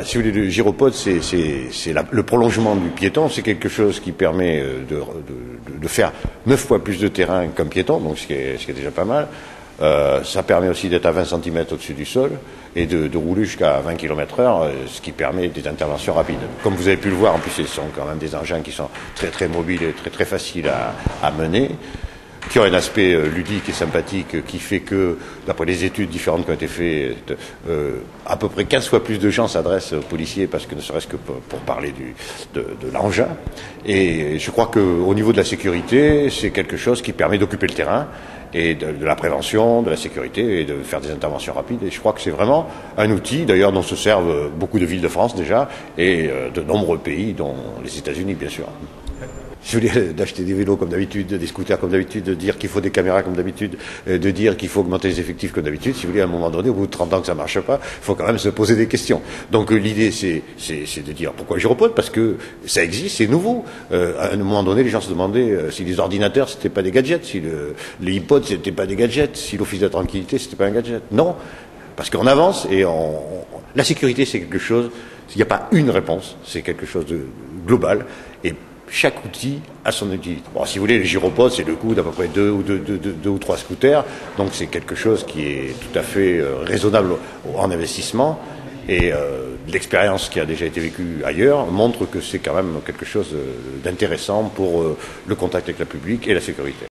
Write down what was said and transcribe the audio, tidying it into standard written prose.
Si vous voulez, le gyropode, c'est le prolongement du piéton. C'est quelque chose qui permet de faire 9 fois plus de terrain qu'un piéton, donc ce qui est déjà pas mal. Ça permet aussi d'être à 20 cm au-dessus du sol et de rouler jusqu'à 20 km/h, ce qui permet des interventions rapides. Comme vous avez pu le voir, en plus, ce sont quand même des engins qui sont très très mobiles et très très faciles à mener, qui ont un aspect ludique et sympathique qui fait que, d'après les études différentes qui ont été faites, à peu près 15 fois plus de gens s'adressent aux policiers, parce que ne serait-ce que pour parler de l'engin. Et je crois qu'au niveau de la sécurité, c'est quelque chose qui permet d'occuper le terrain, et de la prévention, de la sécurité, et de faire des interventions rapides. Et je crois que c'est vraiment un outil, d'ailleurs, dont se servent beaucoup de villes de France déjà, et de nombreux pays, dont les États-Unis, bien sûr. Si vous voulez, d'acheter des vélos comme d'habitude, des scooters comme d'habitude, de dire qu'il faut des caméras comme d'habitude, de dire qu'il faut augmenter les effectifs comme d'habitude, si vous voulez, à un moment donné, au bout de 30 ans que ça marche pas, il faut quand même se poser des questions. Donc l'idée, c'est de dire pourquoi gyropode, parce que ça existe, c'est nouveau. À un moment donné, les gens se demandaient si les ordinateurs, c'était pas des gadgets, si les iPods, c'était pas des gadgets, si l'office de la tranquillité, c'était pas un gadget. Non, parce qu'on avance et la sécurité, c'est quelque chose, il n'y a pas une réponse, c'est quelque chose de global, et chaque outil a son utilité. Bon, si vous voulez, le gyropode, c'est le coût d'à peu près deux ou trois scooters, donc c'est quelque chose qui est tout à fait raisonnable en investissement, et l'expérience qui a déjà été vécue ailleurs montre que c'est quand même quelque chose d'intéressant pour le contact avec le public et la sécurité.